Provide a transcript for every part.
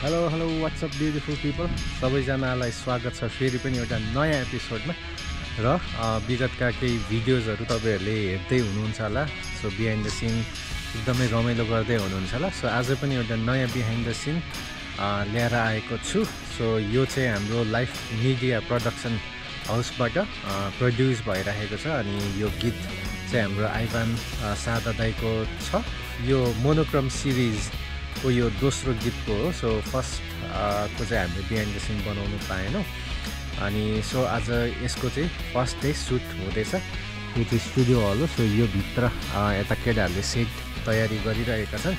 hello what's up beautiful people सबैजनालाई स्वागत छ फेरि पनि एउटा नयाँ एपिसोडमा र विगतका केही भिडियोजहरू तपाईहरुले हेर्दै हुनुहुन्छ होला सो बिहाइन्ड द सिन एकदमै रमाइलो गर्दै हुनुहुन्छ होला सो आज पनि एउटा नयाँ बिहाइन्ड द सिन ल्याएर आएको छु सो यो चाहिँ हाम्रो लाइफ मिडिया प्रोडक्सन हाउसबाट प्रोड्युस भइरहेको छ अनि यो गीत चाहिँ हाम्रो आइभान सादा दाइको छ यो मोनोक्रम सिरिज को यो दोस्रो गीतको हो सो फर्स्ट को चाहिँ हामीले बिहाइन्ड द सिन बनाउनु पाएनौँ अनि सो आज यसको चाहिँ फर्स्ट डे सुट हुँदैछ यो चाहिँ स्टुडियो हल हो सो यो भित्र यता केटाहरूले सेट तयारी गरिरहेका छन्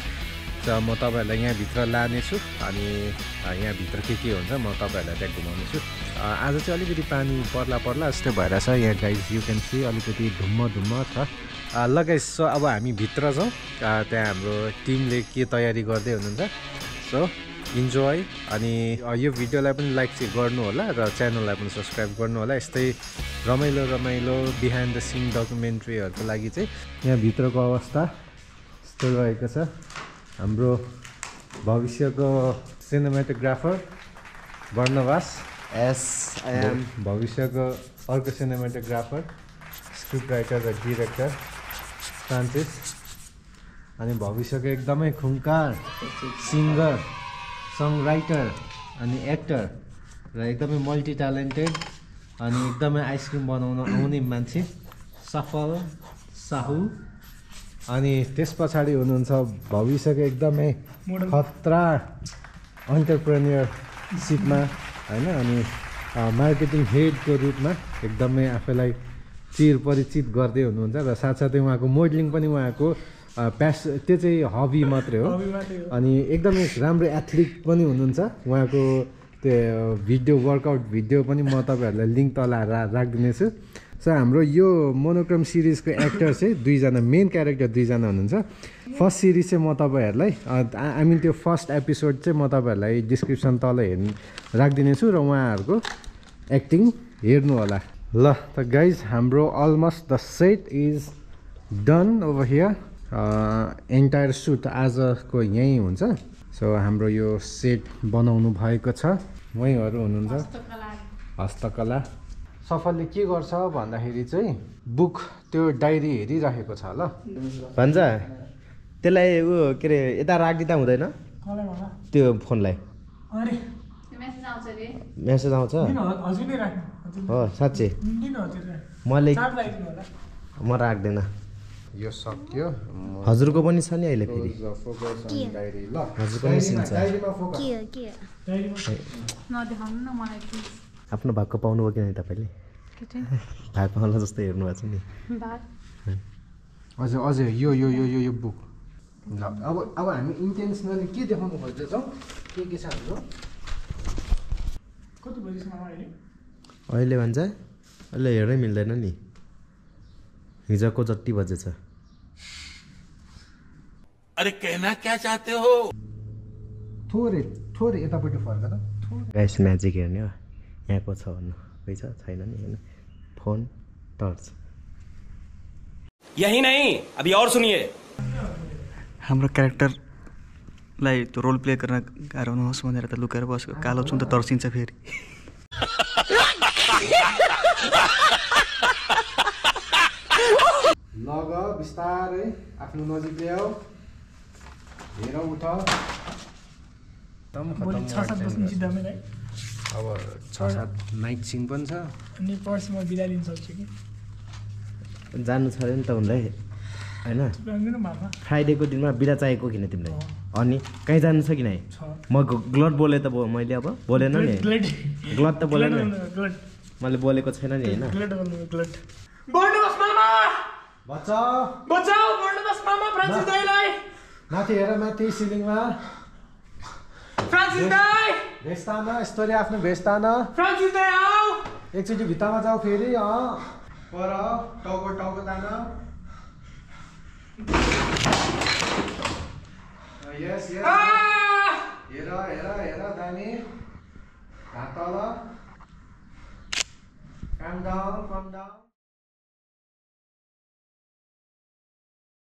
र म तपाईहरुलाई यहाँ भित्र लानेछु अनि यहाँ भित्र के हुन्छ म तपाईहरुलाई त्यहाँ घुमाउनेछु आज चाहिँ अलिकति पानी पर्ला जस्तै भइरहेछ यहाँ गाइज यु क्यान सी अलिकति धुम्म छ ल गाइस सो अब हामी भित्र छौँ त्यहाँ हाम्रो टिमले के तयारी गर्दै हुनुहुन्छ सो इन्जोय अनि यो भिडियोलाई पनि लाइक चाहिँ गर्नु होला र च्यानललाई पनि सब्स्क्राइब गर्नु होला यस्तै रमाइलो बिहाइन्ड द सिन डकुमेन्ट्रीहरूको लागि चाहिँ यहाँ भित्रको अवस्था यस्तो रहेको छ हाम्रो भविष्यको सिनेमेटोग्राफर वर्णवास एस आई एम भविष्यको अर्को सिनेमेटोग्राफर स्क्रिप्ट राइटर र डिरेक्टर फ्रान्सिस अनि भविष्यको एकदमै खुङ्कार सिङ्गर सङ राइटर अनि एक्टर र एकदमै मल्टी ट्यालेन्टेड अनि एकदमै आइसक्रिम बनाउन आउने मान्छे सफल साहु अनि त्यस पछाडि हुनुहुन्छ भविष्यको एकदमै खतरा एन्टरप्रेन्योरसिपमा हैन अनि मार्केटिङ हेडको रूपमा एकदमै आफैलाई परिचित गर्दै हुनुहुन्छ र साथसाथै उहाँको मोडलिङ पनि उहाँको त्यो चाहिँ हबी मात्रै हो अनि एकदमै राम्रो एथलिट पनि हुनुहुन्छ उहाँको त्यो भिडियो वर्कआउट भिडियो पनि म तपाईहरुलाई लिङ्क तल राखिदिनेछु सो हाम्रो यो मोनोक्रम सिरिजको एक्टर चाहिँ दुईजना मेन क्यारेक्टर दुईजना हुनुहुन्छ फर्स्ट सिरिज चाहिँ म तपाईहरुलाई आई मिन त्यो फर्स्ट एपिसोड चाहिँ म तपाईहरुलाई डिस्क्रिप्सन तल राखिदिनेछु र उहाँहरूको एक्टिङ हेर्नु होला ल त गाइज हाम्रो almost the set is done over here entire shoot आजको यहीँ हुन्छ सो हाम्रो यो सेट बनाउनु भएको छ उहाँहरू हुनुहुन्छ हस्तकला सफलले के गर्छ भन्दाखेरि चाहिँ बुक त्यो डायरी हेरिरहेको छ ल भन्छ त्यसलाई ऊ के अरे यता राखिदिँदा हुँदैन त्यो फोनलाई मेसेज आउँछ हो साँच्चै मैले म राख्दैन यो सक्यो हजुरको पनि छ नि अहिले फेरि हजुरको पनि सिन्छ आफ्नो भागको पाउनु भयो कि नै तपाईँले भाग पाउनु जस्तो हेर्नु भएको छ नि अझै यो बुक अब हामी इन्टेन्सनली के देखाउनु खोज्दैछौँ के छ हाम्रो अहिले भन्छ अहिले हेर्नै मिल्दैन नि हिजोको जति बजेछ अरे कहना क्या चाहते हो थोरै यतापट्टि फर्क त गाइस म्याजिक हेर्ने हो यहाँको छ भन्नु खै छ छैन नि हेर्नु फोन टर्च यही नहीं अभी और सुनिए हाम्रो क्यारेक्टरलाई त्यो रोल प्ले गर्न गाह्रो नहोस् भनेर त लुकेर बसेको कालो चुन त तर्सिन्छ फेरि लग बिस्तारै आफ्नो नजिक ल्याऊ हेर उठ अब 6-7 नाइट सिन पनि छ अनि पर्समा बिदा लिन सक्छु कि जानु छ अरे नि त उनलाई हैन फ्राइडेको दिनमा बिदा चाहिएको किन तिमीलाई अनि कहीँ जानु छ कि नै म ग्लड बोले त मैले अब बोलेन नि ग्लड त बोलेन मैले बोलेको छैन नि हैन बचाऊ वर्णवास मामा फ्रान्सिस दाइलाई माथि हेर माथि सिलिङमा फ्रान्सिस दाइ भेस्ताना यस्तोले आफ्नो भेस्ताना फ्रान्सिस दाइ आऊ एकचोटि भित्तामा जाऊ फेरि पर टाउको तान यस